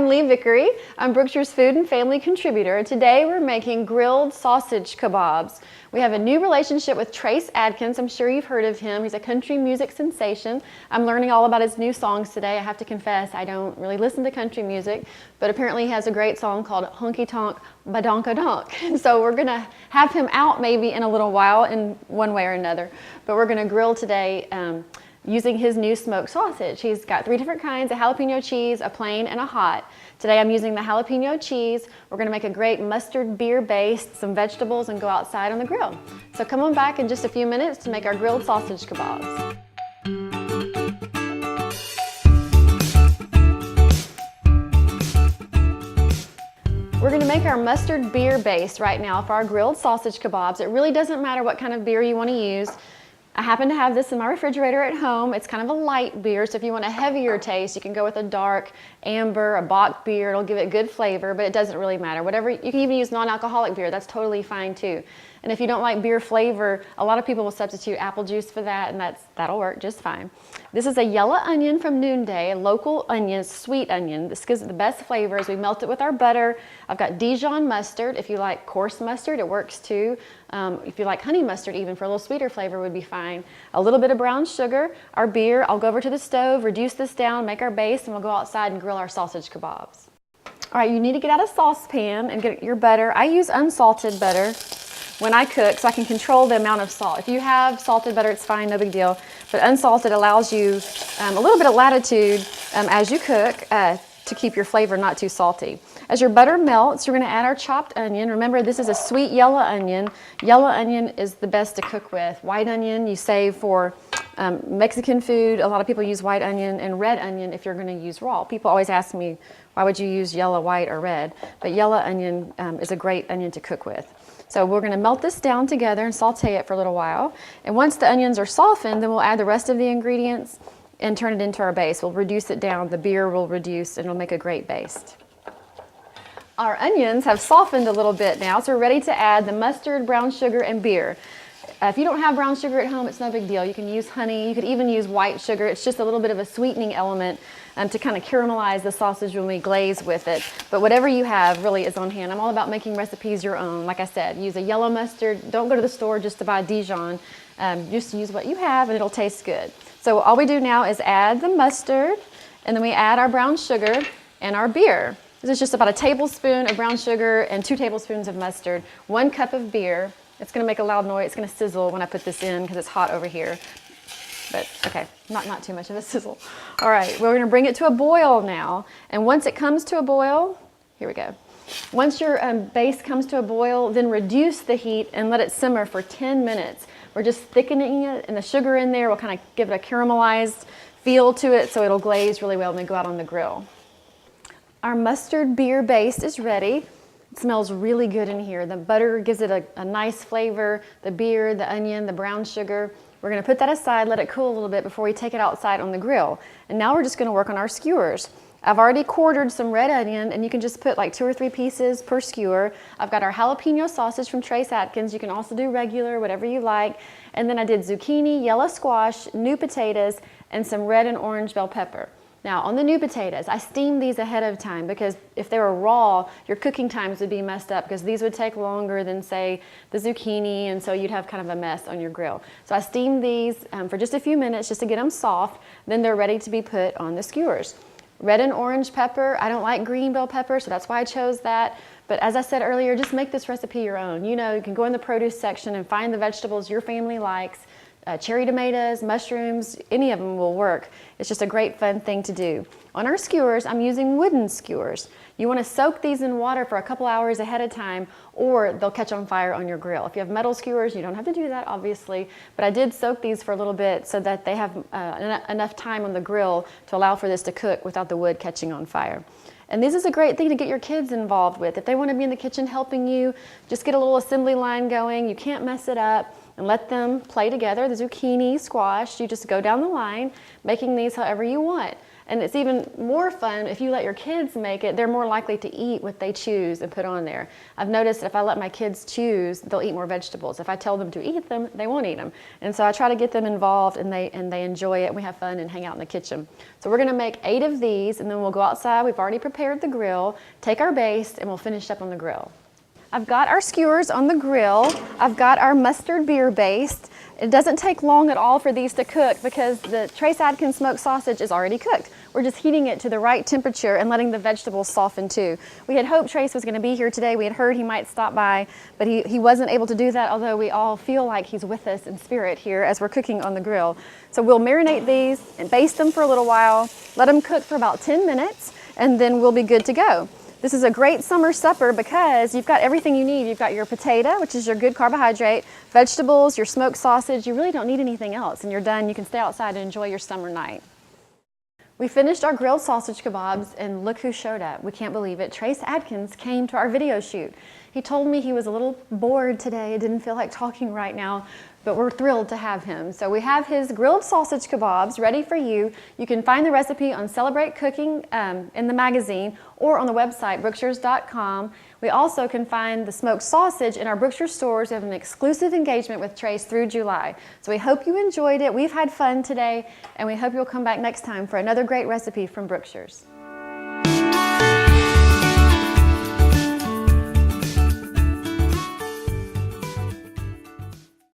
Leigh Vickery. I'm Brookshire's food and family contributor. Today we're making grilled sausage kebabs. We have a new relationship with Trace Adkins. I'm sure you've heard of him. He's a country music sensation. I'm learning all about his new songs today. I have to confess, I don't really listen to country music, but apparently he has a great song called Honky Tonk Badonka Donk. So we're gonna have him out maybe in a little while in one way or another, but we're gonna grill today using his new smoked sausage. He's got 3 different kinds, a jalapeno cheese, a plain, and a hot. Today I'm using the jalapeno cheese. We're gonna make a great mustard beer based, some vegetables, and go outside on the grill. So come on back in just a few minutes to make our grilled sausage kebabs. We're gonna make our mustard beer base right now for our grilled sausage kebabs. It really doesn't matter what kind of beer you wanna use. I happen to have this in my refrigerator at home. It's kind of a light beer, so if you want a heavier taste, you can go with a dark amber, a bock beer. It'll give it good flavor, but it doesn't really matter. Whatever, you can even use non-alcoholic beer. That's totally fine too. And if you don't like beer flavor, a lot of people will substitute apple juice for that, and that'll work just fine. This is a yellow onion from Noonday, a local onion, sweet onion. This gives it the best flavor as we melt it with our butter. I've got Dijon mustard. If you like coarse mustard, it works too. If you like honey mustard, even for a little sweeter flavor would be fine. A little bit of brown sugar, our beer. I'll go over to the stove, reduce this down, make our base, and we'll go outside and grill our sausage kebabs. All right, you need to get out a saucepan and get your butter. I use unsalted butter when I cook, so I can control the amount of salt. If you have salted butter, it's fine, no big deal. But unsalted allows you a little bit of latitude as you cook to keep your flavor not too salty. As your butter melts, you're gonna add our chopped onion. Remember, this is a sweet yellow onion. Yellow onion is the best to cook with. White onion you save for Mexican food. A lot of people use white onion, and red onion if you're gonna use raw. People always ask me, why would you use yellow, white, or red? But yellow onion is a great onion to cook with. So we're gonna melt this down together and saute it for a little while. And once the onions are softened, then we'll add the rest of the ingredients and turn it into our base. We'll reduce it down, the beer will reduce, and it'll make a great base. Our onions have softened a little bit now, so we're ready to add the mustard, brown sugar, and beer. If you don't have brown sugar at home, it's no big deal. You can use honey, you could even use white sugar. It's just a little bit of a sweetening element to kind of caramelize the sausage when we glaze with it. But whatever you have really is on hand. I'm all about making recipes your own. Like I said, use a yellow mustard. Don't go to the store just to buy Dijon. Just use what you have and it'll taste good. So all we do now is add the mustard, and then we add our brown sugar and our beer. This is just about a tablespoon of brown sugar and 2 tablespoons of mustard, 1 cup of beer. It's gonna make a loud noise. It's gonna sizzle when I put this in because it's hot over here. But okay, not too much of a sizzle. All right, we're gonna bring it to a boil now. And once it comes to a boil, here we go. Once your base comes to a boil, then reduce the heat and let it simmer for 10 minutes. We're just thickening it, and the sugar in there will kind of give it a caramelized feel to it, so it'll glaze really well when we go out on the grill. Our mustard beer base is ready. It smells really good in here. The butter gives it a nice flavor, the beer, the onion, the brown sugar. We're gonna put that aside, let it cool a little bit before we take it outside on the grill. And now we're just gonna work on our skewers. I've already quartered some red onion, and you can just put like 2 or 3 pieces per skewer. I've got our jalapeno sausage from Trace Adkins. You can also do regular, whatever you like. And then I did zucchini, yellow squash, new potatoes, and some red and orange bell pepper. Now, on the new potatoes, I steamed these ahead of time because if they were raw, your cooking times would be messed up because these would take longer than, say, the zucchini, and so you'd have kind of a mess on your grill. So I steamed these for just a few minutes just to get them soft. Then they're ready to be put on the skewers. Red and orange pepper. I don't like green bell pepper, so that's why I chose that. But as I said earlier, just make this recipe your own. You know, you can go in the produce section and find the vegetables your family likes. Cherry tomatoes, mushrooms, any of them will work. It's just a great fun thing to do. On our skewers, I'm using wooden skewers. You want to soak these in water for a couple hours ahead of time, or they'll catch on fire on your grill. If you have metal skewers, you don't have to do that, obviously, but I did soak these for a little bit so that they have enough time on the grill to allow for this to cook without the wood catching on fire. And this is a great thing to get your kids involved with. If they want to be in the kitchen helping you, just get a little assembly line going. You can't mess it up. And let them play together. The zucchini, squash, you just go down the line, making these however you want. And it's even more fun if you let your kids make it. They're more likely to eat what they choose and put on there. I've noticed if I let my kids choose, they'll eat more vegetables. If I tell them to eat them, they won't eat them. And so I try to get them involved, and they enjoy it, and we have fun and hang out in the kitchen. So we're gonna make 8 of these, and then we'll go outside. We've already prepared the grill, take our baste, and we'll finish up on the grill. I've got our skewers on the grill. I've got our mustard beer baste. It doesn't take long at all for these to cook because the Trace Adkins smoked sausage is already cooked. We're just heating it to the right temperature and letting the vegetables soften too. We had hoped Trace was going to be here today. We had heard he might stop by, but he wasn't able to do that, although we all feel like he's with us in spirit here as we're cooking on the grill. So we'll marinate these and baste them for a little while, let them cook for about 10 minutes, and then we'll be good to go. This is a great summer supper because you've got everything you need. You've got your potato, which is your good carbohydrate, vegetables, your smoked sausage. You really don't need anything else, and you're done. You can stay outside and enjoy your summer night. We finished our grilled sausage kebabs, and look who showed up. We can't believe it. Trace Adkins came to our video shoot. He told me he was a little bored today, didn't feel like talking right now, but we're thrilled to have him. So we have his grilled sausage kebabs ready for you. You can find the recipe on Celebrate Cooking in the magazine or on the website, brookshires.com. We also can find the smoked sausage in our Brookshire stores. We have an exclusive engagement with Trace through July. So we hope you enjoyed it. We've had fun today, and we hope you'll come back next time for another great recipe from Brookshires.